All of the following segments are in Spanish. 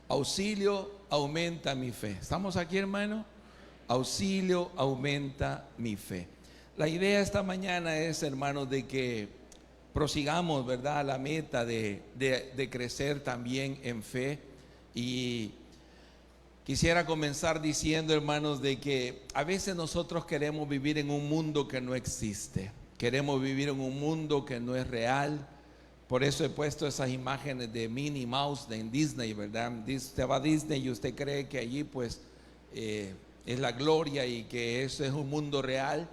Auxilio, aumenta mi fe. ¿Estamos aquí, hermano? Auxilio, aumenta mi fe. La idea esta mañana es, hermanos, de que prosigamos, ¿verdad?, a la meta de crecer también en fe. Y quisiera comenzar diciendo, hermanos, de que a veces nosotros queremos vivir en un mundo que no existe. Queremos vivir en un mundo que no es real. Por eso he puesto esas imágenes de Minnie Mouse en Disney, ¿verdad? Usted va a Disney y usted cree que allí pues es la gloria y que eso es un mundo real.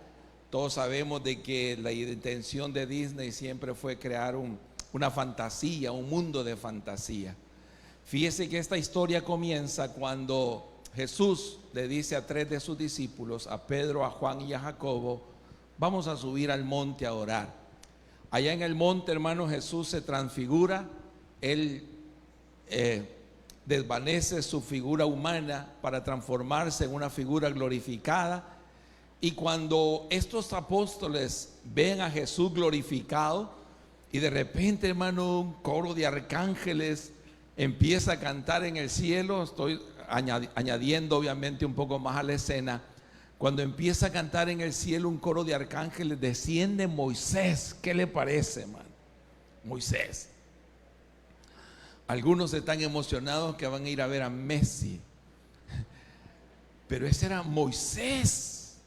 Todos sabemos de que la intención de Disney siempre fue crear una fantasía, un mundo de fantasía. Fíjese que esta historia comienza cuando Jesús le dice a 3 de sus discípulos, a Pedro, a Juan y a Jacobo: vamos a subir al monte a orar. Allá en el monte, hermano, Jesús se transfigura. Él desvanece su figura humana para transformarse en una figura glorificada. Y cuando estos apóstoles ven a Jesús glorificado, y de repente, hermano, un coro de arcángeles empieza a cantar en el cielo. Estoy añadiendo obviamente un poco más a la escena. Cuando empieza a cantar en el cielo un coro de arcángeles, desciende Moisés. ¿Qué le parece, hermano? Moisés. Algunos están emocionados que van a ir a ver a Messi, pero ese era Moisés,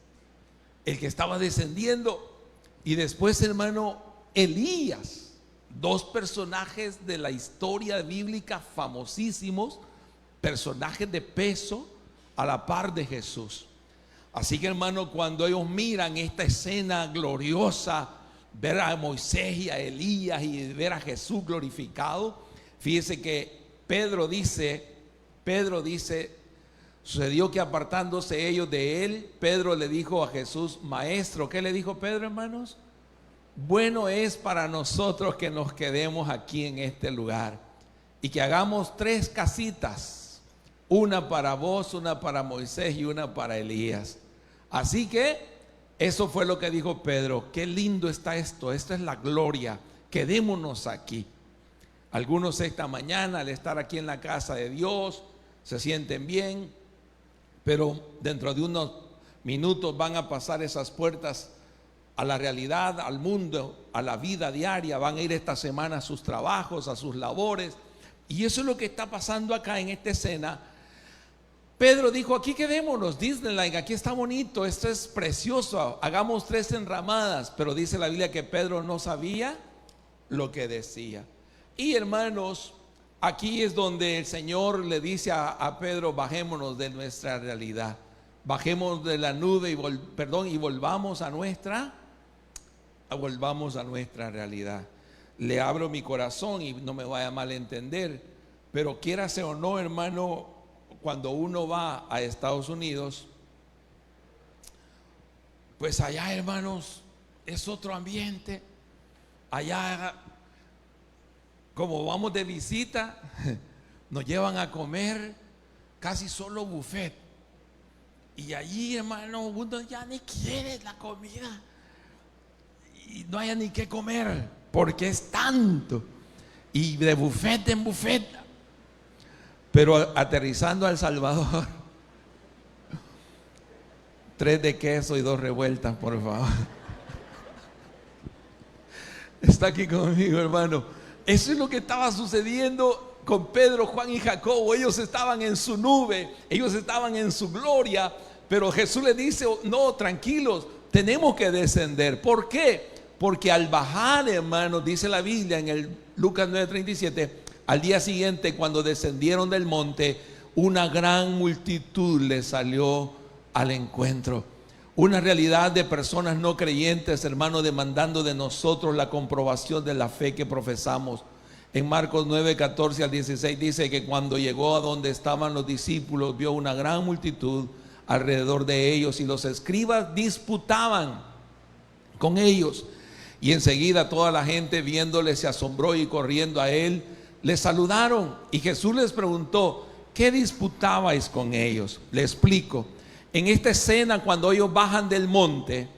el que estaba descendiendo. Y después, hermano, Elías, 2 personajes de la historia bíblica famosísimos, personajes de peso a la par de Jesús. Así que, hermano, cuando ellos miran esta escena gloriosa, ver a Moisés y a Elías y ver a Jesús glorificado, fíjese que Pedro dice, sucedió que apartándose ellos de él, Pedro le dijo a Jesús: Maestro. ¿Qué le dijo Pedro, hermanos? Bueno es para nosotros que nos quedemos aquí en este lugar y que hagamos 3 casitas, una para vos, una para Moisés y una para Elías. Así que eso fue lo que dijo Pedro. Qué lindo está esto es la gloria, quedémonos aquí. Algunos esta mañana, al estar aquí en la casa de Dios, se sienten bien, pero dentro de unos minutos van a pasar esas puertas a la realidad, al mundo, a la vida diaria. Van a ir esta semana a sus trabajos, a sus labores. Y eso es lo que está pasando acá en esta escena. Pedro dijo: aquí quedémonos, Disneyland, aquí está bonito, esto es precioso, hagamos 3 enramadas. Pero dice la Biblia que Pedro no sabía lo que decía. Y, hermanos, aquí es donde el Señor le dice a Pedro: bajémonos de nuestra realidad, bajemos de la nube y volvamos a nuestra realidad. Le abro mi corazón y no me vaya a malentender, pero quiérase o no, hermano, cuando uno va a Estados Unidos, pues allá, hermanos, es otro ambiente. Allá, como vamos de visita, nos llevan a comer casi solo buffet. Y allí, hermano, uno ya ni quiere la comida y no haya ni qué comer, porque es tanto, y de buffet en buffet. Pero aterrizando a El Salvador, 3 de queso y 2 revueltas, por favor. Está aquí conmigo, hermano. Eso es lo que estaba sucediendo con Pedro, Juan y Jacobo. Ellos estaban en su nube, ellos estaban en su gloria, pero Jesús les dice: no, tranquilos, tenemos que descender. ¿Por qué? Porque al bajar, hermanos, dice la Biblia en el Lucas 9:37, al día siguiente, cuando descendieron del monte, una gran multitud les salió al encuentro. Una realidad de personas no creyentes, hermanos, demandando de nosotros la comprobación de la fe que profesamos. En Marcos 9:14 al 16 dice que cuando llegó a donde estaban los discípulos, vio una gran multitud alrededor de ellos, y los escribas disputaban con ellos. Y enseguida toda la gente, viéndole, se asombró, y corriendo a él les saludaron. Y Jesús les preguntó: ¿qué disputabais con ellos? Le explico. En esta escena, cuando ellos bajan del monte,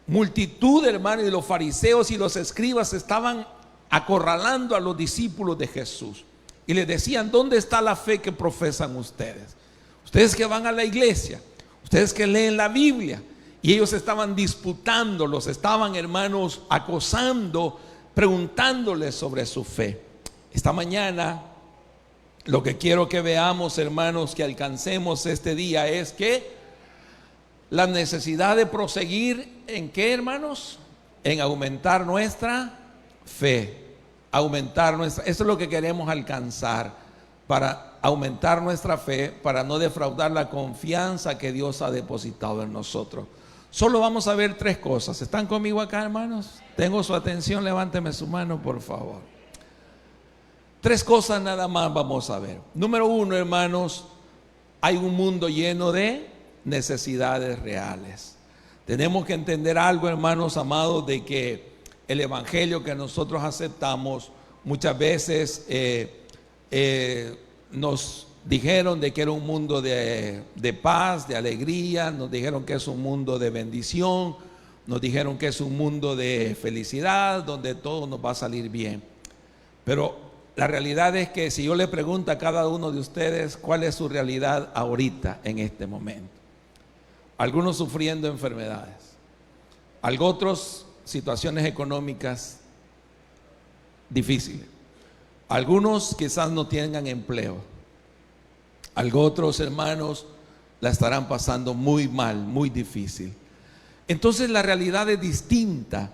multitud, hermano, y los fariseos y los escribas estaban acorralando a los discípulos de Jesús. y les decían: ¿dónde está la fe que profesan ustedes? Ustedes que van a la iglesia, ustedes que leen la Biblia. Y ellos estaban disputando, los estaban, hermanos, acosando, preguntándoles sobre su fe. Esta mañana lo que quiero que veamos, hermanos, que alcancemos este día es que la necesidad de proseguir ¿en qué, hermanos? En aumentar nuestra fe. Aumentar nuestra, eso es lo que queremos alcanzar, para aumentar nuestra fe, para no defraudar la confianza que Dios ha depositado en nosotros. Solo vamos a ver 3 cosas. ¿Están conmigo acá, hermanos? Tengo su atención, levánteme su mano, por favor. 3 cosas nada más vamos a ver. Número 1, hermanos, hay un mundo lleno de necesidades reales. Tenemos que entender algo, hermanos amados, de que el evangelio que nosotros aceptamos muchas veces nos dijeron de que era un mundo de paz, de alegría, nos dijeron que es un mundo de bendición, nos dijeron que es un mundo de felicidad, donde todo nos va a salir bien. Pero la realidad es que si yo le pregunto a cada uno de ustedes cuál es su realidad ahorita, en este momento, algunos sufriendo enfermedades, otros situaciones económicas difíciles, algunos quizás no tengan empleo, otros, hermanos, la estarán pasando muy mal, muy difícil. Entonces la realidad es distinta.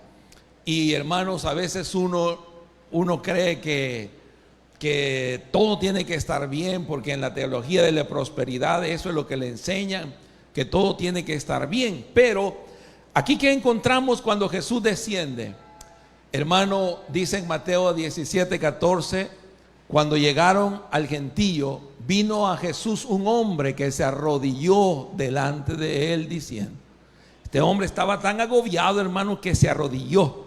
Y, hermanos, a veces uno cree que todo tiene que estar bien, porque en la teología de la prosperidad eso es lo que le enseñan, que todo tiene que estar bien. Pero aquí, ¿qué encontramos cuando Jesús desciende? Hermano, dice en Mateo 17:14, cuando llegaron al gentío, vino a Jesús un hombre que se arrodilló delante de él diciendo, este hombre estaba tan agobiado, hermano, que se arrodilló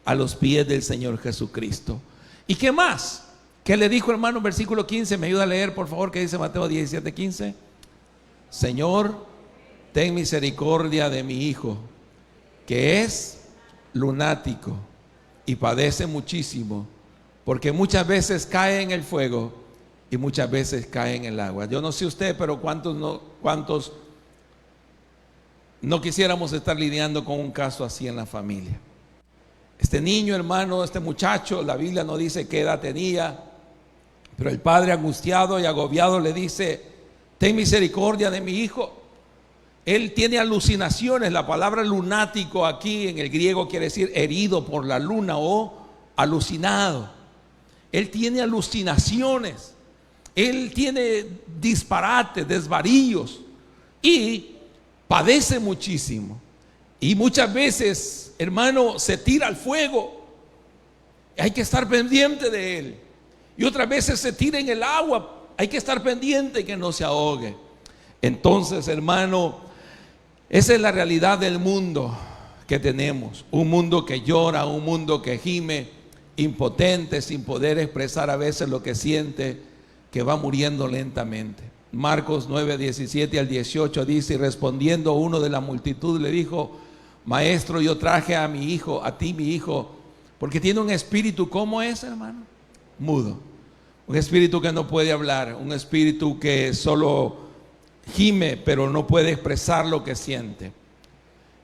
a los pies del Señor Jesucristo. ¿Y qué más? ¿Qué le dijo, hermano? Versículo 15, me ayuda a leer, por favor, que dice Mateo 17:15. Señor, ten misericordia de mi hijo, que es lunático y padece muchísimo, porque muchas veces cae en el fuego y muchas veces cae en el agua. Yo no sé usted, pero ¿cuántos no quisiéramos estar lidiando con un caso así en la familia? Este niño, hermano, este muchacho, la Biblia no dice qué edad tenía, pero el padre, angustiado y agobiado, le dice: ten misericordia de mi hijo. Él tiene alucinaciones. La palabra lunático aquí en el griego quiere decir herido por la luna o alucinado. Él tiene alucinaciones, él tiene disparates, desvaríos, y padece muchísimo. Y muchas veces, hermano, se tira al fuego, hay que estar pendiente de él. Y otras veces se tira en el agua, hay que estar pendiente que no se ahogue. Entonces, hermano, esa es la realidad del mundo que tenemos. Un mundo que llora, un mundo que gime, impotente, sin poder expresar a veces lo que siente, que va muriendo lentamente. Marcos 9, 17 al 18 dice: y respondiendo uno de la multitud le dijo: maestro, yo traje a mi hijo, a ti mi hijo, porque tiene un espíritu. ¿Cómo es, hermano? Mudo. Un espíritu que no puede hablar, un espíritu que solo gime, pero no puede expresar lo que siente.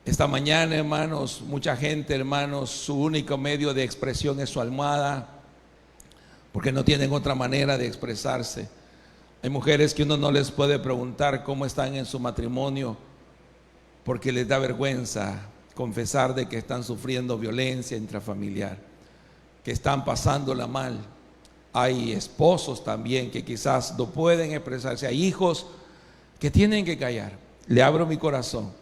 Esta mañana, hermanos, mucha gente, hermanos, su único medio de expresión es su almohada, porque no tienen otra manera de expresarse. Hay mujeres que uno no les puede preguntar cómo están en su matrimonio, porque les da vergüenza confesar de que están sufriendo violencia intrafamiliar, que están pasándola mal. Hay esposos también que quizás no pueden expresarse. Hay hijos que tienen que callar. Le abro mi corazón.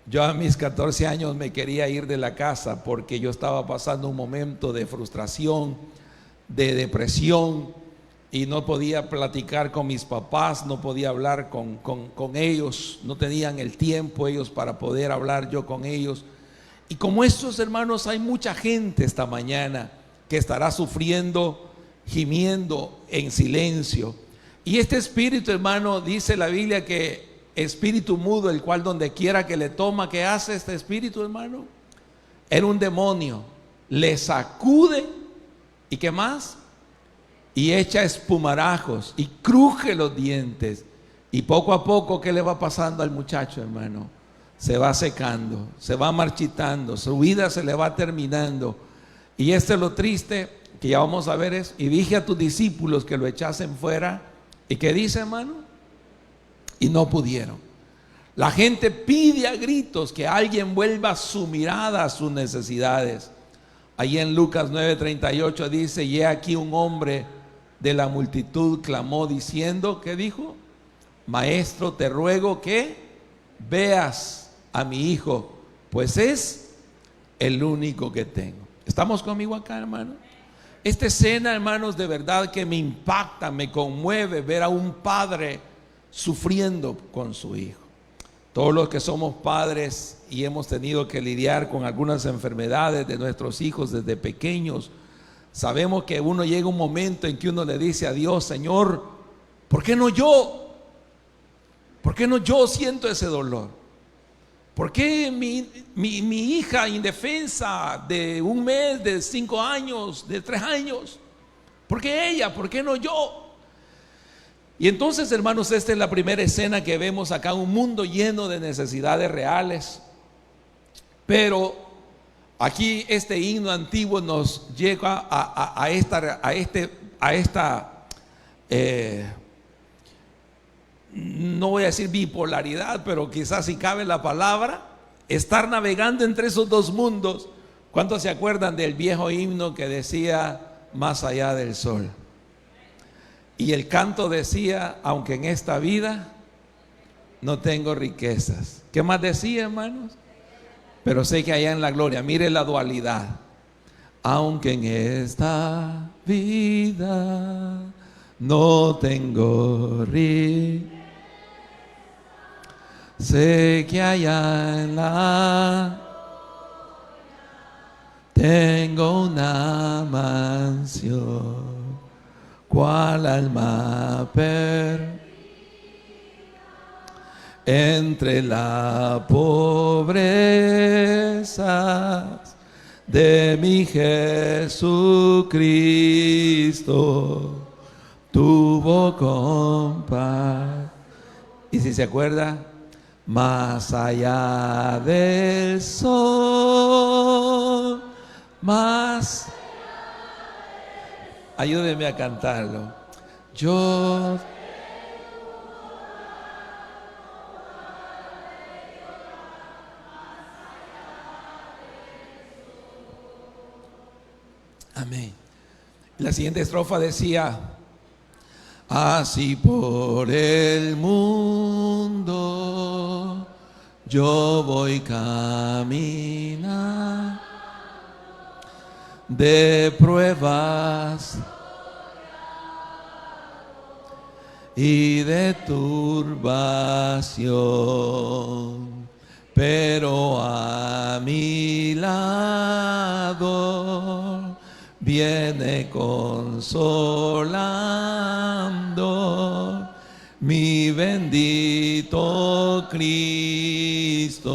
Yo a mis 14 años me quería ir de la casa porque yo estaba pasando un momento de frustración, de depresión, y no podía platicar con mis papás, no podía hablar con ellos, no tenían el tiempo ellos para poder hablar yo con ellos. Y como estos, hermanos, hay mucha gente esta mañana que estará sufriendo, gimiendo en silencio. Y este espíritu, hermano, dice la Biblia que espíritu mudo, el cual donde quiera que le toma, ¿qué hace este espíritu, hermano? Era un demonio, le sacude. ¿Y qué más? y echa espumarajos y cruje los dientes. Y poco a poco, ¿qué le va pasando al muchacho, hermano? Se va secando, se va marchitando, su vida se le va terminando. Y esto es lo triste, que ya vamos a ver es, y dije a tus discípulos que lo echasen fuera. ¿Y qué dice, hermano? Y no pudieron. La gente pide a gritos que alguien vuelva su mirada a sus necesidades. Ahí en Lucas 9:38 dice, y he aquí un hombre de la multitud clamó diciendo, ¿qué dijo? Maestro, te ruego que veas a mi hijo, pues es el único que tengo. ¿Estamos conmigo acá, hermano? Esta escena, hermanos, de verdad que me impacta, me conmueve ver a un padre sufriendo con su hijo. Todos los que somos padres y hemos tenido que lidiar con algunas enfermedades de nuestros hijos desde pequeños, sabemos que uno llega un momento en que uno le dice a Dios, Señor, ¿por qué no yo? ¿Por qué no yo siento ese dolor? ¿Por qué mi hija indefensa de 1 mes, de 5 años, de 3 años? ¿Por qué ella? ¿Por qué no yo? Y entonces, hermanos, esta es la primera escena que vemos acá, un mundo lleno de necesidades reales. Pero aquí este himno antiguo nos llega a esta no voy a decir bipolaridad, pero quizás si cabe la palabra, estar navegando entre esos dos mundos. ¿Cuántos se acuerdan del viejo himno que decía más allá del sol? Y el canto decía, aunque en esta vida no tengo riquezas. ¿Qué más decía, hermanos? Pero sé que allá en la gloria, mire la dualidad. Aunque en esta vida no tengo riquezas, sé que allá en la tengo una mansión, cual alma entre la pobreza de mi Jesucristo tuvo compasión. Y si se acuerda, más allá del sol, más, ayúdeme a cantarlo. Yo amén. La siguiente estrofa decía, así por el mundo yo voy caminando de pruebas y de turbación, pero a mi lado viene consolando mi bendito Cristo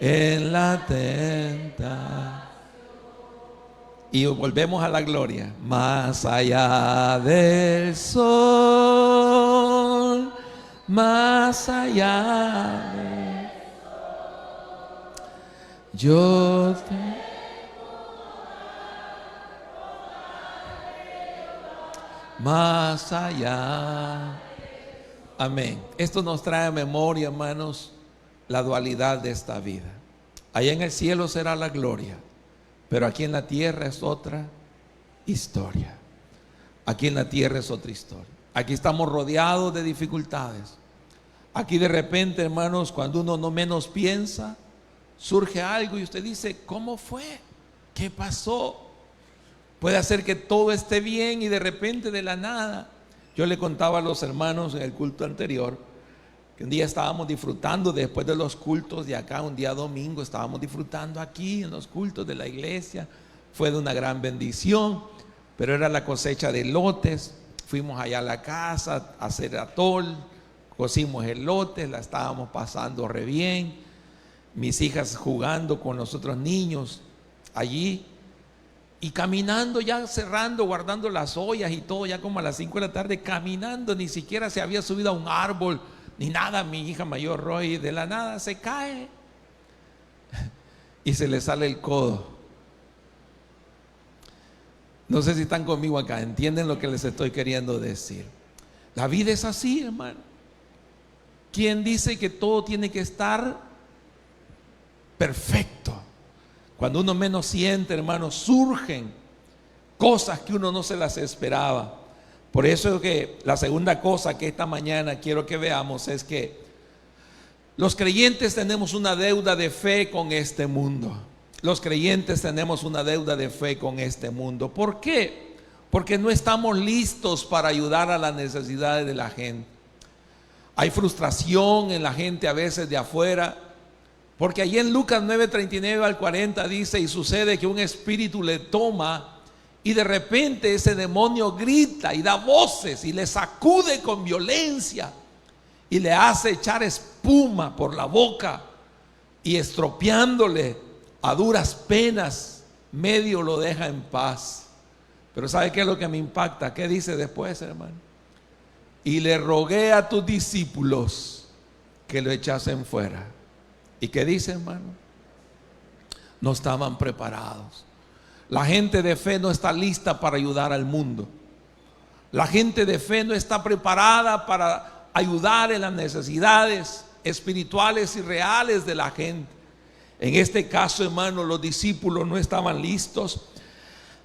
en la tentación. Y volvemos a la gloria. Más allá del sol, más allá del sol, yo te... más allá. Amén. Esto nos trae a memoria, hermanos, la dualidad de esta vida. Allá en el cielo será la gloria, pero aquí en la tierra es otra historia. Aquí en la tierra es otra historia. Aquí estamos rodeados de dificultades. Aquí de repente, hermanos, cuando uno no menos piensa, surge algo y usted dice, ¿cómo fue? ¿Qué pasó? Puede hacer que todo esté bien y de repente de la nada. Yo le contaba a los hermanos en el culto anterior que un día estábamos disfrutando después de los cultos de acá, un día domingo, estábamos disfrutando aquí en los cultos de la iglesia. Fue de una gran bendición, pero era la cosecha de elotes. Fuimos allá a la casa a hacer atol, cocimos elotes, la estábamos pasando re bien. Mis hijas jugando con los otros niños allí. Y caminando, ya cerrando, guardando las ollas y todo, ya como a las 5 de la tarde, caminando, ni siquiera se había subido a un árbol, ni nada. Mi hija mayor, Roy, de la nada se cae y se le sale el codo. No sé si están conmigo acá, entienden lo que les estoy queriendo decir. La vida es así, hermano. ¿Quién dice que todo tiene que estar perfecto? Cuando uno menos siente, hermano, surgen cosas que uno no se las esperaba. Por eso es que la segunda cosa que esta mañana quiero que veamos es que los creyentes tenemos una deuda de fe con este mundo. Los creyentes tenemos una deuda de fe con este mundo. ¿Por qué? Porque no estamos listos para ayudar a las necesidades de la gente. Hay frustración en la gente a veces de afuera. Porque allí en Lucas 9:39 al 40 dice: y sucede que un espíritu le toma y de repente ese demonio grita y da voces y le sacude con violencia y le hace echar espuma por la boca, y estropeándole a duras penas medio lo deja en paz. Pero ¿sabe qué es lo que me impacta? ¿Qué dice después, hermano? Y le rogué a tus discípulos que lo echasen fuera. ¿Y qué dice, hermano? No estaban preparados. La gente de fe no está lista para ayudar al mundo. La gente de fe no está preparada para ayudar en las necesidades espirituales y reales de la gente. En este caso, hermano, los discípulos no estaban listos.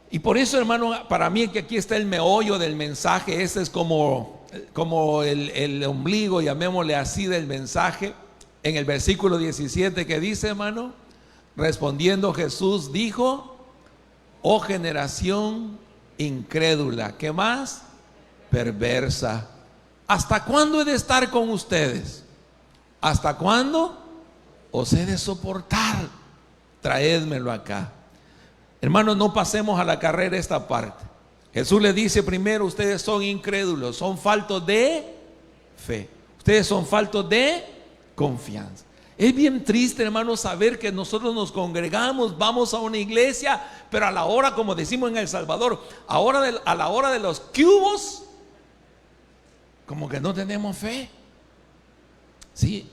Y por eso, hermano, para mí que aquí está el meollo del mensaje. Este es como el ombligo, llamémosle así, del mensaje. En el versículo 17 que dice, hermano, respondiendo Jesús dijo: oh generación incrédula, ¿qué más? Perversa. ¿Hasta cuándo he de estar con ustedes? ¿Hasta cuándo os he de soportar? Traédmelo acá. Hermanos, no pasemos a la carrera esta parte. Jesús le dice primero: ustedes son incrédulos, son faltos de fe, ustedes son faltos de confianza. Es bien triste, hermanos, saber que nosotros nos congregamos, vamos a una iglesia, pero a la hora, como decimos en El Salvador, a la hora de los cubos, como que no tenemos fe. Sí,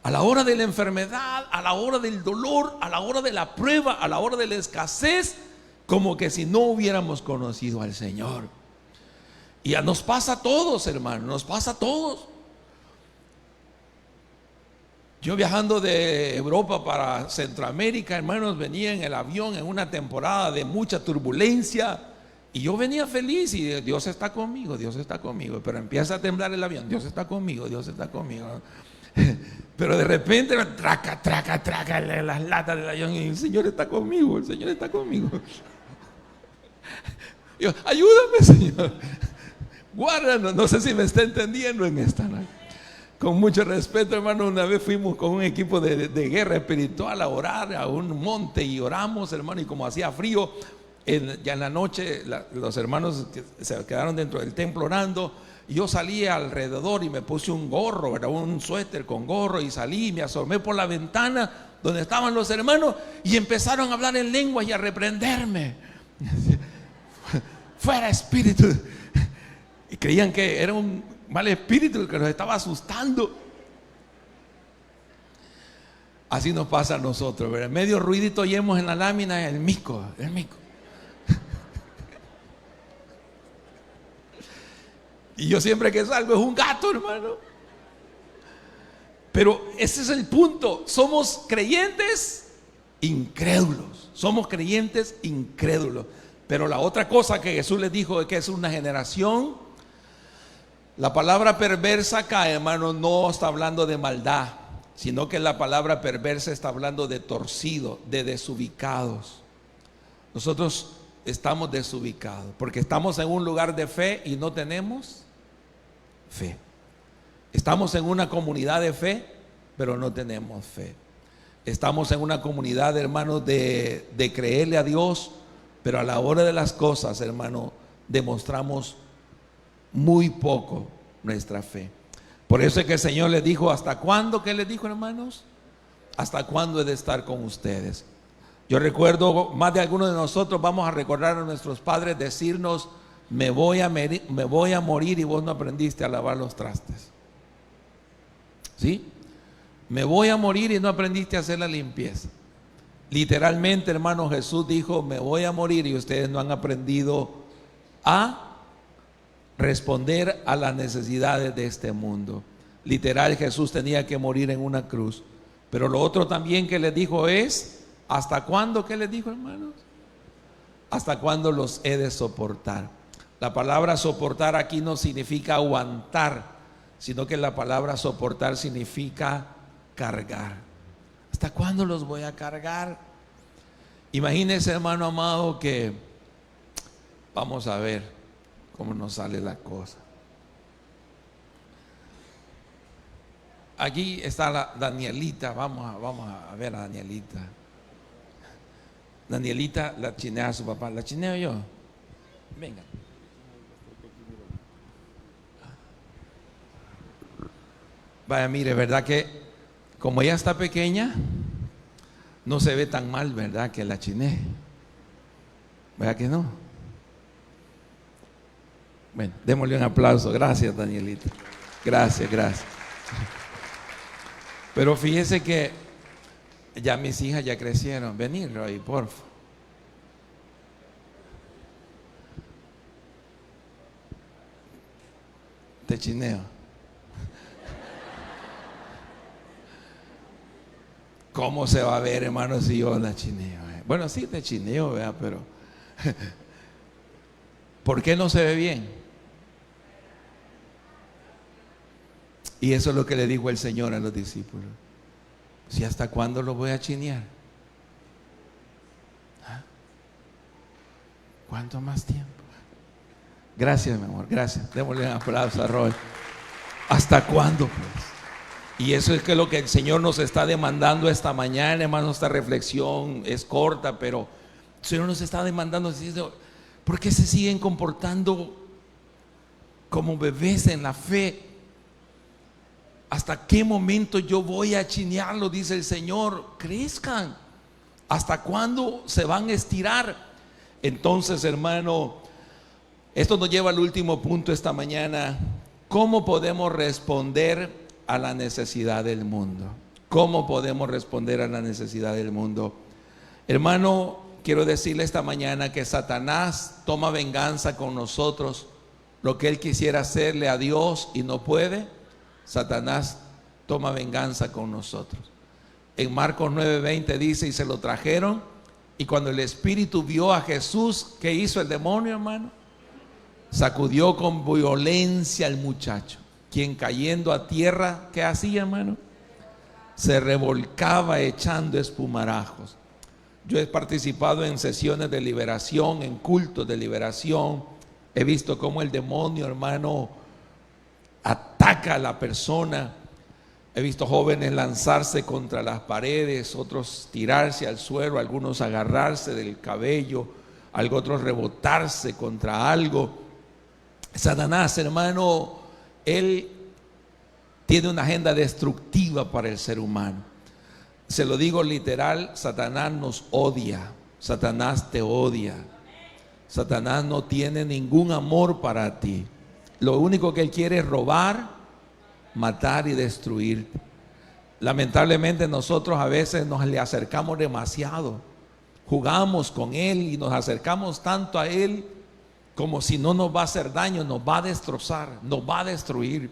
a la hora de la enfermedad, a la hora del dolor, a la hora de la prueba, a la hora de la escasez, como que si no hubiéramos conocido al Señor. Y ya nos pasa a todos, hermanos, nos pasa a todos. Yo viajando de Europa para Centroamérica, hermanos, venía en el avión en una temporada de mucha turbulencia, y yo venía feliz y Dios está conmigo, Dios está conmigo. Pero empieza a temblar el avión, Dios está conmigo, Dios está conmigo. Pero de repente, traca las latas del avión, y el Señor está conmigo, el Señor está conmigo. Yo, ayúdame, Señor, guárdanos. No sé si me está entendiendo en esta noche. Con mucho respeto, hermano, una vez fuimos con un equipo de guerra espiritual a orar a un monte, y oramos, hermano, y como hacía frío, ya en la noche los hermanos se quedaron dentro del templo orando, y yo salí alrededor y me puse un gorro, ¿verdad? Un suéter con gorro, y salí y me asomé por la ventana donde estaban los hermanos, y empezaron a hablar en lenguas y a reprenderme. Fuera espíritu. Y creían que era un mal espíritu que nos estaba asustando. Así nos pasa a nosotros, ¿verdad? Medio ruidito oyemos en la lámina: el mico. Y yo siempre que salgo es un gato, hermano. Pero ese es el punto. Somos creyentes incrédulos. Somos creyentes incrédulos. Pero la otra cosa que Jesús les dijo es que es una generación. La palabra perversa acá, hermano, no está hablando de maldad, sino que la palabra perversa está hablando de torcido, de desubicados. Nosotros estamos desubicados porque estamos en un lugar de fe y no tenemos fe. Estamos en una comunidad de fe, pero no tenemos fe. Estamos en una comunidad, hermanos, de creerle a Dios, pero a la hora de las cosas, hermano, demostramos muy poco nuestra fe. Por eso es que el Señor les dijo: ¿hasta cuándo? ¿Qué les dijo, hermanos? ¿Hasta cuándo he de estar con ustedes? Yo recuerdo, más de algunos de nosotros vamos a recordar a nuestros padres decirnos: me voy a morir y vos no aprendiste a lavar los trastes. ¿Sí? Me voy a morir y no aprendiste a hacer la limpieza. Literalmente, hermano, Jesús dijo: me voy a morir y ustedes no han aprendido a responder a las necesidades de este mundo. Literal, Jesús tenía que morir en una cruz. Pero lo otro también que les dijo es: ¿hasta cuándo? ¿Qué les dijo, hermanos? ¿Hasta cuándo los he de soportar? La palabra soportar aquí no significa aguantar, sino que la palabra soportar significa cargar. ¿Hasta cuándo los voy a cargar? Imagínese, hermano amado, que vamos a ver cómo nos sale la cosa. Aquí está la Danielita. Vamos a ver a Danielita. Danielita la chinea a su papá. ¿La chineo yo? Venga. Vaya, mire, ¿verdad que como ella está pequeña, no se ve tan mal, ¿verdad? Que la chiné. ¿Verdad que no? Bueno, démosle un aplauso. Gracias, Danielita. Gracias, gracias. Pero fíjese que ya mis hijas ya crecieron. Vení, Roy, porfa. Te chineo. ¿Cómo se va a ver, hermano, si yo la chineo? Bueno, sí te chineo, ¿verdad? Pero ¿por qué no se ve bien? Y eso es lo que le dijo el Señor a los discípulos. ¿Si hasta cuándo los voy a chinear? ¿Ah? ¿Cuánto más tiempo? Gracias, mi amor, gracias. Démosle un aplauso a Roy. ¿Hasta cuándo, pues? Y eso es que lo que el Señor nos está demandando esta mañana, hermano. Esta reflexión es corta, pero el Señor nos está demandando: ¿por qué se siguen comportando como bebés en la fe? ¿Hasta qué momento yo voy a chinearlo? Dice el Señor. Crezcan. ¿Hasta cuándo se van a estirar? Entonces, hermano, esto nos lleva al último punto esta mañana. ¿Cómo podemos responder a la necesidad del mundo? ¿Cómo podemos responder a la necesidad del mundo? Hermano, quiero decirle esta mañana que Satanás toma venganza con nosotros. Lo que él quisiera hacerle a Dios y no puede, Satanás toma venganza con nosotros. En Marcos 9:20 dice: y se lo trajeron, y cuando el espíritu vio a Jesús, ¿qué hizo el demonio, hermano? Sacudió con violencia al muchacho, quien cayendo a tierra, ¿qué hacía, hermano? Se revolcaba echando espumarajos. Yo he participado en sesiones de liberación, en cultos de liberación. He visto cómo el demonio, hermano, ataca a la persona. He visto jóvenes lanzarse contra las paredes, otros tirarse al suelo, algunos agarrarse del cabello, otros rebotarse contra algo. Satanás, hermano, él tiene una agenda destructiva para el ser humano. Se lo digo literal: Satanás nos odia. Satanás te odia. Satanás no tiene ningún amor para ti. Lo único que él quiere es robar, matar y destruir. Lamentablemente nosotros a veces nos le acercamos demasiado. Jugamos con él y nos acercamos tanto a él como si no nos va a hacer daño. Nos va a destrozar, nos va a destruir.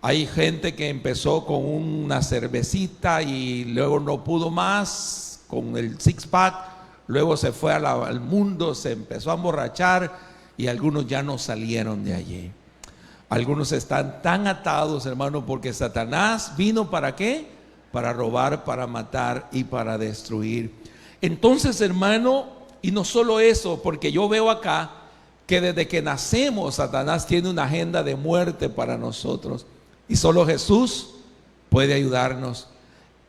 Hay gente que empezó con una cervecita y luego no pudo más con el six pack, luego se fue al mundo, se empezó a emborrachar y algunos ya no salieron de allí. Algunos están tan atados, hermano, porque Satanás vino ¿para qué? Para robar, para matar y para destruir. Entonces, hermano, y no solo eso, porque yo veo acá que desde que nacemos Satanás tiene una agenda de muerte para nosotros. Y solo Jesús puede ayudarnos.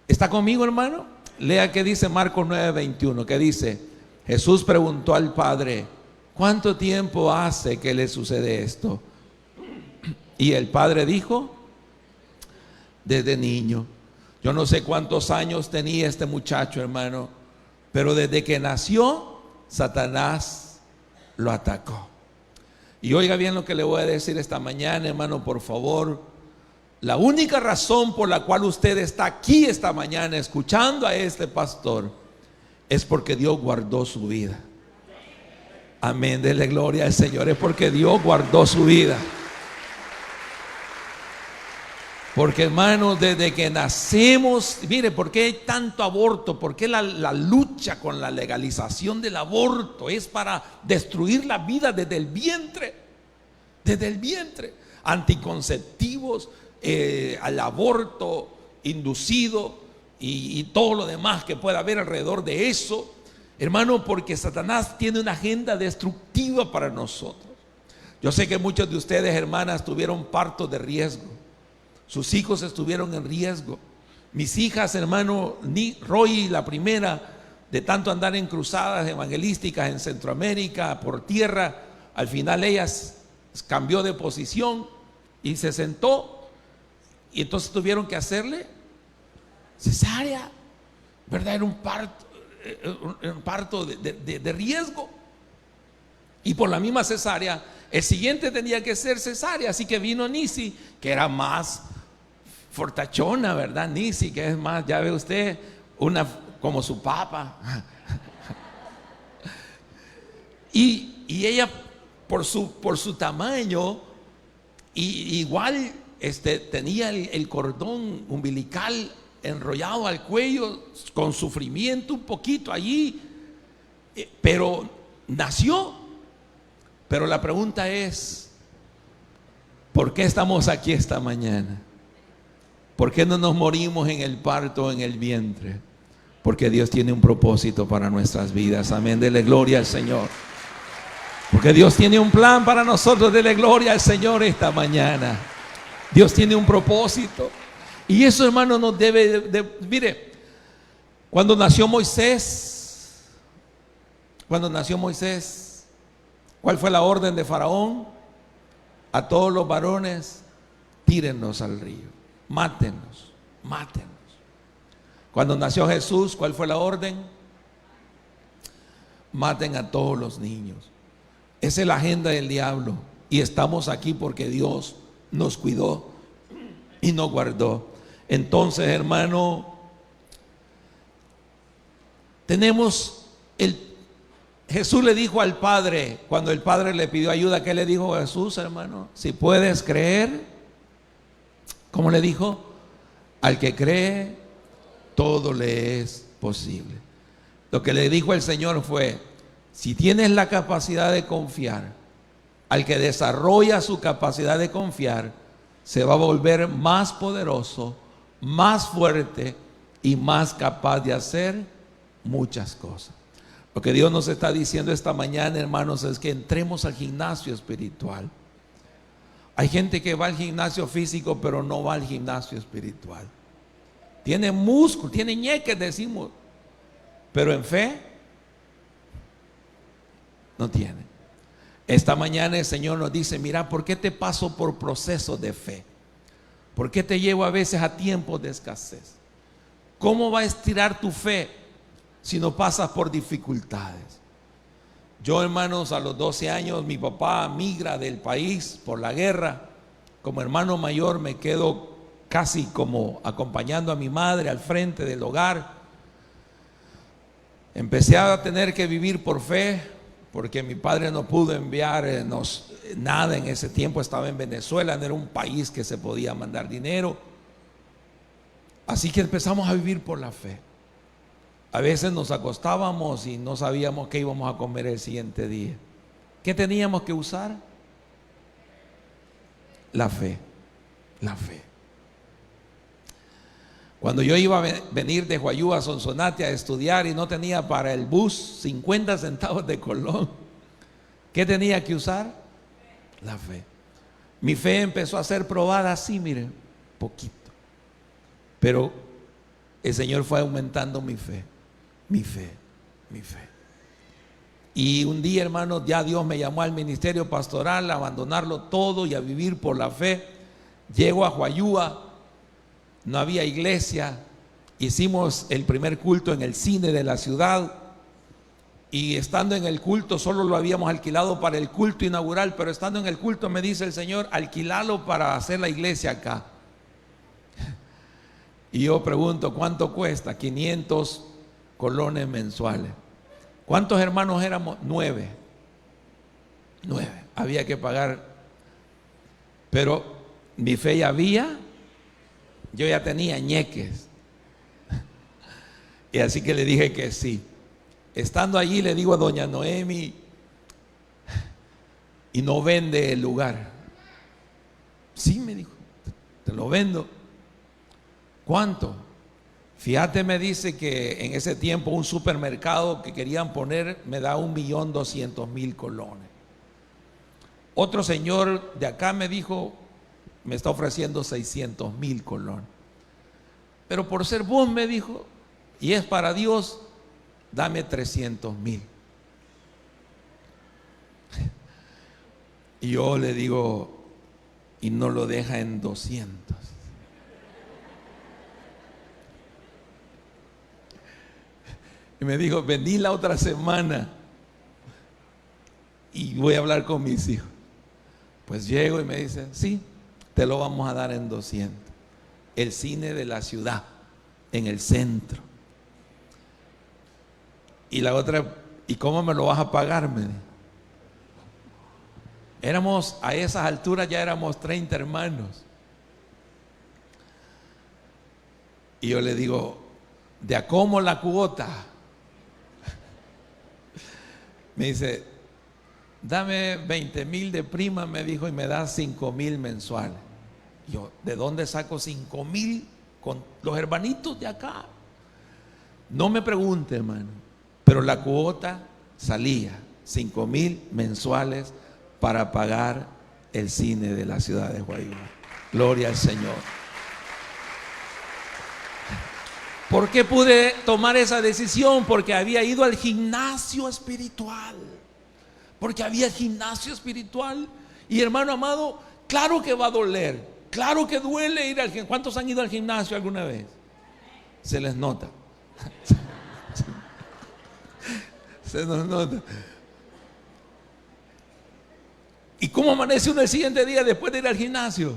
¿Está conmigo, hermano? Lea que dice Marcos 9:21, que dice: Jesús preguntó al Padre: ¿cuánto tiempo hace que le sucede esto? Y el Padre dijo: desde niño. Yo no sé cuántos años tenía este muchacho, hermano, Pero desde que nació, Satanás lo atacó. Y oiga bien lo que le voy a decir esta mañana, hermano, por favor. La única razón por la cual usted está aquí esta mañana escuchando a este pastor es porque Dios guardó su vida. Amén, denle gloria al Señor. Es porque Dios guardó su vida. Porque, hermanos, desde que nacemos, mire, ¿por qué hay tanto aborto? ¿Por qué la lucha con la legalización del aborto? Es para destruir la vida desde el vientre. Desde el vientre. Anticonceptivos, al aborto inducido y todo lo demás que pueda haber alrededor de eso. Hermano, porque Satanás tiene una agenda destructiva para nosotros. Yo sé que muchos de ustedes, hermanas, tuvieron partos de riesgo. Sus hijos estuvieron en riesgo. Mis hijas, hermano, Roy, la primera, de tanto andar en cruzadas evangelísticas en Centroamérica, por tierra, al final ella cambió de posición y se sentó. Y entonces tuvieron que hacerle cesárea, ¿verdad? Era un parto de riesgo. Y por la misma cesárea, el siguiente tenía que ser cesárea. Así que vino Nisi, que era más fortachona, ¿verdad? Nisi, que es más, ya ve usted, una como su papá. Y ella, por su tamaño, igual tenía el cordón umbilical enrollado al cuello, con sufrimiento un poquito allí, pero nació. Pero la pregunta es, ¿por qué estamos aquí esta mañana? ¿Por qué no nos morimos en el parto, en el vientre? Porque Dios tiene un propósito para nuestras vidas. Amén, dele gloria al Señor. Porque Dios tiene un plan para nosotros. Dele gloria al Señor esta mañana. Dios tiene un propósito. Y eso, hermano, nos debe mire, cuando nació Moisés, ¿cuál fue la orden de Faraón? A todos los varones, tírennos al río, mátenos. Cuando nació Jesús, ¿cuál fue la orden? Maten a todos los niños. Esa es la agenda del diablo. Y estamos aquí porque Dios nos cuidó y nos guardó. Entonces, hermano, Jesús le dijo al Padre, cuando el Padre le pidió ayuda, ¿qué le dijo Jesús, hermano? Si puedes creer, ¿cómo le dijo? Al que cree, todo le es posible. Lo que le dijo el Señor fue, si tienes la capacidad de confiar, al que desarrolla su capacidad de confiar, se va a volver más poderoso, más fuerte y más capaz de hacer muchas cosas. Lo que Dios nos está diciendo esta mañana, hermanos, es que entremos al gimnasio espiritual. Hay gente que va al gimnasio físico, pero no va al gimnasio espiritual. Tiene músculo, tiene ñeques, decimos, pero en fe no tiene. Esta mañana el Señor nos dice, mira, ¿por qué te paso por procesos de fe? ¿Por qué te llevo a veces a tiempos de escasez? ¿Cómo va a estirar tu fe si no pasas por dificultades? Yo, hermanos, a los 12 años mi papá migra del país por la guerra. Como hermano mayor me quedo casi como acompañando a mi madre al frente del hogar. Empecé a tener que vivir por fe, porque mi padre no pudo enviarnos nada en ese tiempo. Estaba en Venezuela, no era un país que se podía mandar dinero. Así que empezamos a vivir por la fe. A veces nos acostábamos y no sabíamos qué íbamos a comer el siguiente día. ¿Qué teníamos que usar? La fe. La fe. Cuando yo iba a venir de Huayú a Sonsonate a estudiar y no tenía para el bus 50 centavos de colón, ¿qué tenía que usar? La fe. Mi fe empezó a ser probada así, miren, poquito. Pero el Señor fue aumentando mi fe. Y un día, hermanos, ya Dios me llamó al ministerio pastoral a abandonarlo todo y a vivir por la fe. Llego a Huayúa, no había iglesia, hicimos el primer culto en el cine de la ciudad Y estando en el culto, solo lo habíamos alquilado para el culto inaugural, pero estando en el culto me dice el Señor, alquilalo para hacer la iglesia acá. Y yo pregunto, ¿cuánto cuesta? 500 colones mensuales. ¿Cuántos hermanos éramos? 9. Había que pagar. Pero mi fe ya había, yo ya tenía ñeques. Y así que le dije que sí. Estando allí le digo a doña Noemi, y no vende el lugar. Sí, me dijo, te lo vendo. ¿Cuánto? Fíjate, me dice que en ese tiempo un supermercado que querían poner me da 1.200.000 colones. Otro señor de acá me dijo, me está ofreciendo 600.000 colones. Pero por ser vos, me dijo, y es para Dios, dame 300.000. Y yo le digo, y no lo deja en 200. Y me dijo, vení la otra semana y voy a hablar con mis hijos. Pues llego y me dice, sí, te lo vamos a dar en 200. El cine de la ciudad, en el centro. Y la otra, ¿y cómo me lo vas a pagar? Me dijo. Éramos, a esas alturas ya éramos 30 hermanos. Y yo le digo, ¿de a cómo la cuota? Me dice, dame 20.000 de prima, me dijo, y me das 5.000 mensuales. Yo, ¿de dónde saco 5.000 con los hermanitos de acá? No me pregunte, hermano, pero la cuota salía 5.000 mensuales para pagar el cine de la ciudad de Guaymas. Gloria al Señor. ¿Por qué pude tomar esa decisión? Porque había ido al gimnasio espiritual. Porque había gimnasio espiritual. Y hermano amado, claro que va a doler. Claro que duele ir al gimnasio. ¿Cuántos han ido al gimnasio alguna vez? Se les nota. Se nos nota. ¿Y cómo amanece uno el siguiente día después de ir al gimnasio?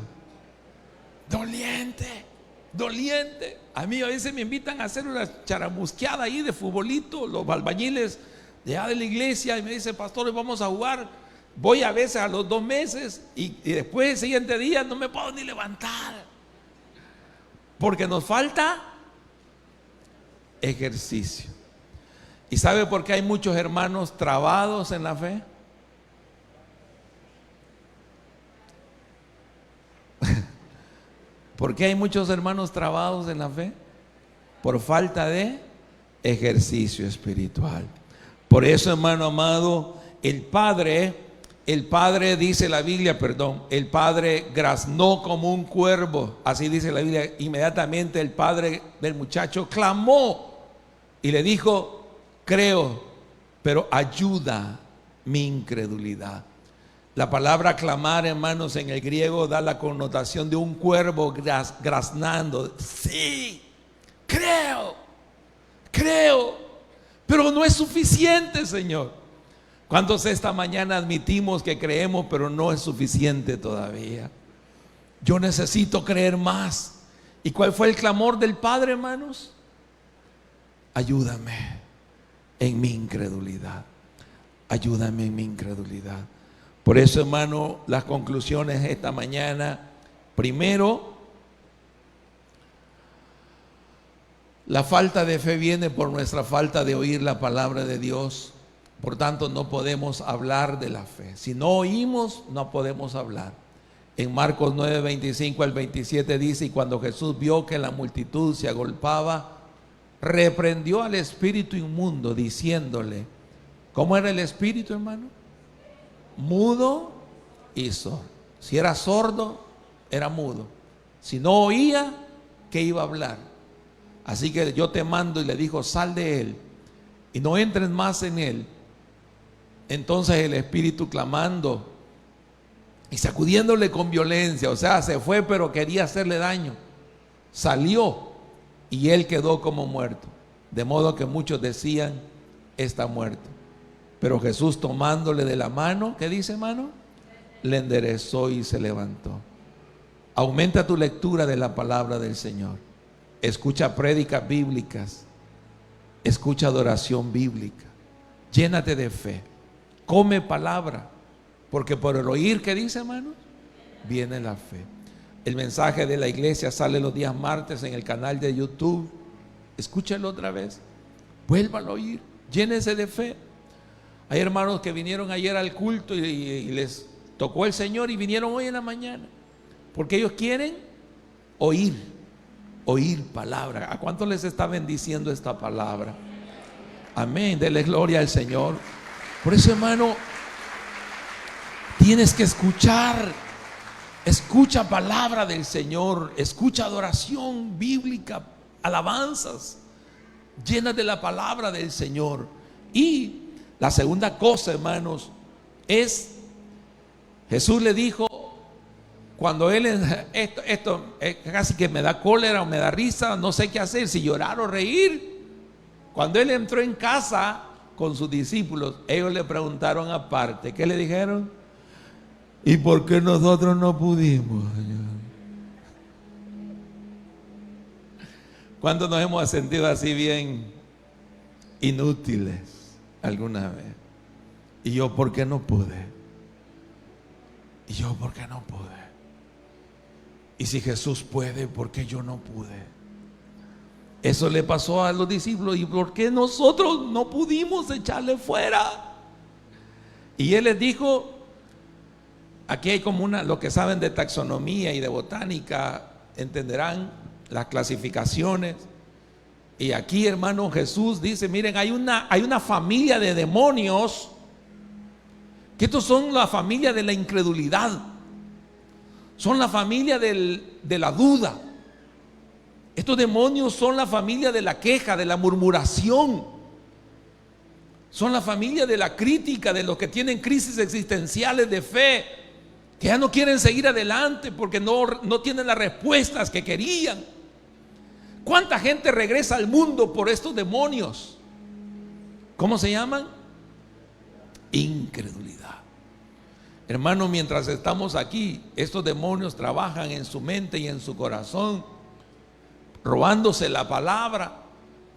Doliente. Doliente. A mí a veces me invitan a hacer una charamusqueada ahí de futbolito, los albañiles de allá de la iglesia, y me dicen, pastor, vamos a jugar. Voy a veces a los 2 meses y después el siguiente día no me puedo ni levantar, porque nos falta ejercicio. ¿Y sabe por qué hay muchos hermanos trabados en la fe? ¿Por qué hay muchos hermanos trabados en la fe? Por falta de ejercicio espiritual. Por eso, hermano amado, el Padre dice la Biblia, el Padre graznó como un cuervo, así dice la Biblia. Inmediatamente el padre del muchacho clamó y le dijo, creo, pero ayuda mi incredulidad. La palabra clamar, hermanos, en el griego da la connotación de un cuervo graznando. Sí, creo, pero no es suficiente, Señor. ¿Cuántos esta mañana admitimos que creemos, pero no es suficiente todavía? Yo necesito creer más. ¿Y cuál fue el clamor del Padre, hermanos? Ayúdame en mi incredulidad. Ayúdame en mi incredulidad. Por eso, hermano, las conclusiones esta mañana. Primero, la falta de fe viene por nuestra falta de oír la palabra de Dios. Por tanto, no podemos hablar de la fe. Si no oímos, no podemos hablar. En Marcos 9, 25 al 27 dice, y cuando Jesús vio que la multitud se agolpaba, reprendió al espíritu inmundo, diciéndole, ¿cómo era el espíritu, hermano? Mudo y sordo. Si era sordo, era mudo. Si no oía, ¿qué iba a hablar? Así que yo te mando, y le dijo, sal de él y no entres más en él. Entonces el espíritu, clamando y sacudiéndole con violencia, o sea, se fue pero quería hacerle daño, salió y él quedó como muerto. De modo que muchos decían, está muerto. Pero Jesús, tomándole de la mano, ¿qué dice, hermano? Le enderezó y se levantó. Aumenta tu lectura de la palabra del Señor. Escucha prédicas bíblicas. Escucha adoración bíblica. Llénate de fe. Come palabra. Porque por el oír, ¿qué dice, hermano? Viene la fe. El mensaje de la iglesia sale los días martes en el canal de YouTube. Escúchalo otra vez. Vuélvalo a oír. Llénese de fe. Hay hermanos que vinieron ayer al culto y les tocó el Señor y vinieron hoy en la mañana. Porque ellos quieren oír palabra. ¿A cuánto les está bendiciendo esta palabra? Amén. Dele gloria al Señor. Por eso, hermano, tienes que escuchar. Escucha palabra del Señor. Escucha adoración bíblica, alabanzas. Llena de la palabra del Señor. Y la segunda cosa, hermanos, es Jesús le dijo, cuando él, esto casi que me da cólera o me da risa, no sé qué hacer, si llorar o reír. Cuando él entró en casa con sus discípulos, ellos le preguntaron aparte, ¿qué le dijeron? ¿Y por qué nosotros no pudimos, Señor? ¿Cuántos nos hemos sentido así bien inútiles alguna vez? Y yo, ¿por qué no pude? Y yo, ¿por qué no pude? Y si Jesús puede, ¿por qué yo no pude? Eso le pasó a los discípulos. ¿Y por qué nosotros no pudimos echarle fuera? Y él les dijo, aquí hay como lo que saben de taxonomía y de botánica entenderán las clasificaciones. Y aquí, hermano, Jesús dice, miren, hay una familia de demonios, que estos son la familia de la incredulidad, son la familia de la duda. Estos demonios son la familia de la queja, de la murmuración, son la familia de la crítica, de los que tienen crisis existenciales de fe, que ya no quieren seguir adelante porque no tienen las respuestas que querían. ¿Cuánta gente regresa al mundo por estos demonios? ¿Cómo se llaman? Incredulidad. Hermano, mientras estamos aquí, estos demonios trabajan en su mente y en su corazón, robándose la palabra.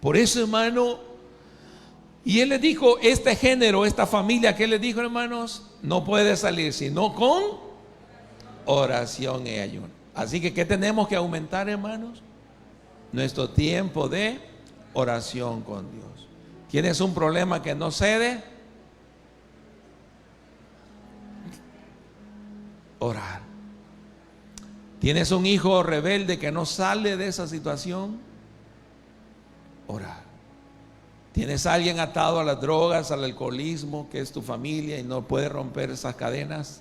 Por eso, hermano, y él les dijo, este género, esta familia, ¿qué les dijo, hermanos? No puede salir sino con oración y ayuno. Así que, ¿qué tenemos que aumentar, hermanos? Nuestro tiempo de oración con Dios. ¿Tienes un problema que no cede? Orar. ¿Tienes un hijo rebelde que no sale de esa situación? Orar. ¿Tienes a alguien atado a las drogas, al alcoholismo, que es tu familia y no puede romper esas cadenas?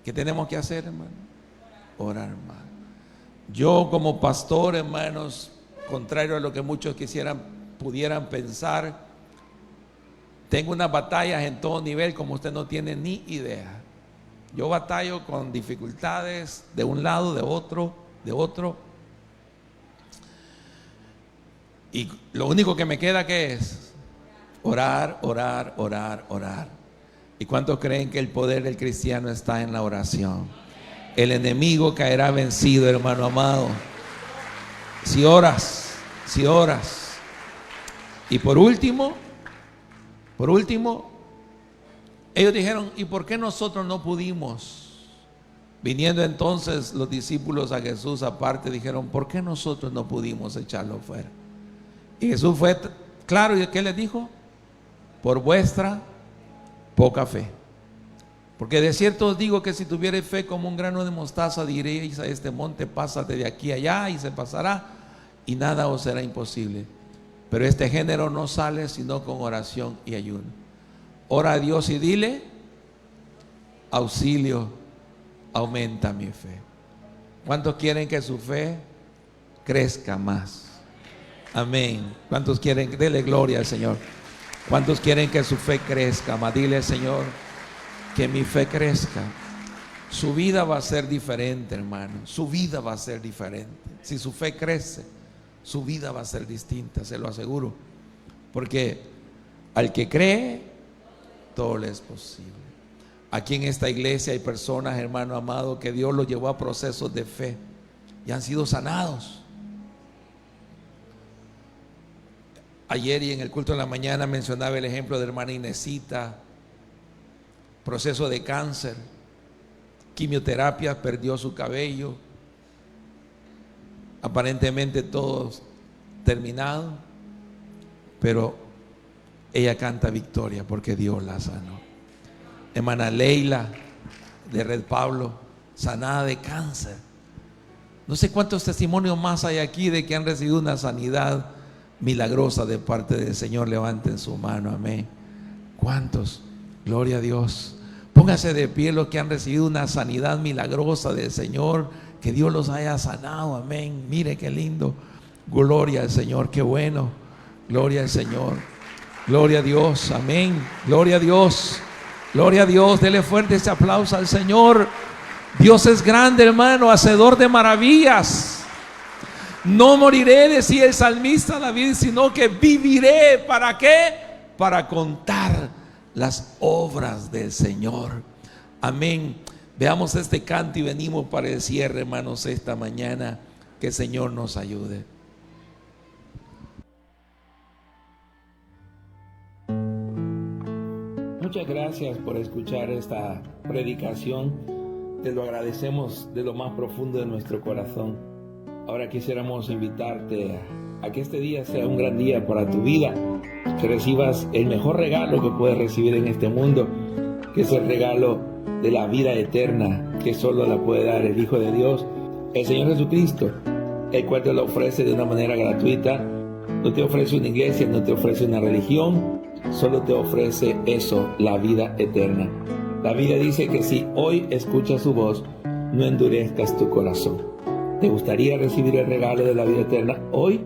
¿Qué tenemos que hacer, hermano? Orar más. Yo como pastor, hermanos, contrario a lo que muchos pudieran pensar, tengo unas batallas en todo nivel como usted no tiene ni idea. Yo batallo con dificultades de un lado, de otro. Y lo único que me queda, ¿qué es? Orar. ¿Y cuántos creen que el poder del cristiano está en la oración? El enemigo caerá vencido, hermano amado, si oras. Y por último, ellos dijeron, ¿y por qué nosotros no pudimos? Viniendo entonces los discípulos a Jesús aparte, dijeron, ¿por qué nosotros no pudimos echarlo fuera? Y Jesús fue claro, ¿y qué les dijo? Por vuestra poca fe. Porque de cierto os digo que si tuvierais fe como un grano de mostaza, diréis a este monte, pásate de aquí allá, y se pasará, y nada os será imposible. Pero este género no sale sino con oración y ayuno. Ora a Dios y dile, auxilio, aumenta mi fe. ¿Cuántos quieren que su fe crezca más? Amén. ¿Cuántos quieren? Dele gloria al Señor. ¿Cuántos quieren que su fe crezca más? Dile, Señor, que mi fe crezca. Su vida va a ser diferente, hermano. Su vida va a ser diferente. Si su fe crece, su vida va a ser distinta, se lo aseguro. Porque al que cree, todo le es posible. Aquí en esta iglesia hay personas, hermano amado, que Dios los llevó a procesos de fe y han sido sanados. Ayer y en el culto de la mañana mencionaba el ejemplo de hermana Inesita, proceso de cáncer, quimioterapia, perdió su cabello, aparentemente todo terminado, pero ella canta victoria porque Dios la sanó. Hermana Leila de Red Pablo, sanada de cáncer. No sé cuántos testimonios más hay aquí de que han recibido una sanidad milagrosa de parte del Señor. Levanten su mano, amén. ¿Cuántos? Gloria a Dios. Póngase de pie los que han recibido una sanidad milagrosa del Señor, que Dios los haya sanado, amén. Mire qué lindo. Gloria al Señor, qué bueno. Gloria al Señor. Gloria a Dios, amén. Gloria a Dios. Gloria a Dios. Dele fuerte ese aplauso al Señor. Dios es grande, hermano, hacedor de maravillas. No moriré, decía el salmista David, sino que viviré. ¿Para qué? Para contar las obras del Señor. Amén. Veamos este canto y venimos para el cierre, hermanos, esta mañana. Que el Señor nos ayude. Muchas gracias por escuchar esta predicación. Te lo agradecemos de lo más profundo de nuestro corazón. Ahora quisiéramos invitarte a que este día sea un gran día para tu vida, que recibas el mejor regalo que puedes recibir en este mundo, que es el regalo de la vida eterna, que solo la puede dar el Hijo de Dios, el Señor Jesucristo, el cual te lo ofrece de una manera gratuita. No te ofrece una iglesia, no te ofrece una religión, solo te ofrece eso, la vida eterna. La Biblia dice que si hoy escuchas su voz, no endurezcas tu corazón. ¿Te gustaría recibir el regalo de la vida eterna hoy?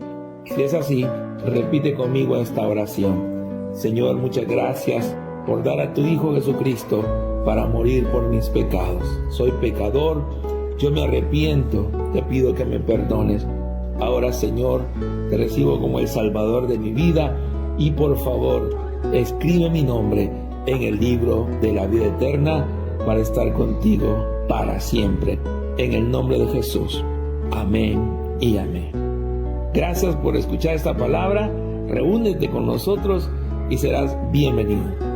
Si es así, repite conmigo esta oración. Señor, muchas gracias por dar a tu Hijo Jesucristo para morir por mis pecados. Soy pecador, yo me arrepiento, te pido que me perdones. Ahora, Señor, te recibo como el Salvador de mi vida y por favor, escribe mi nombre en el libro de la vida eterna para estar contigo para siempre. En el nombre de Jesús. Amén y amén. Gracias por escuchar esta palabra. Reúnete con nosotros y serás bienvenido.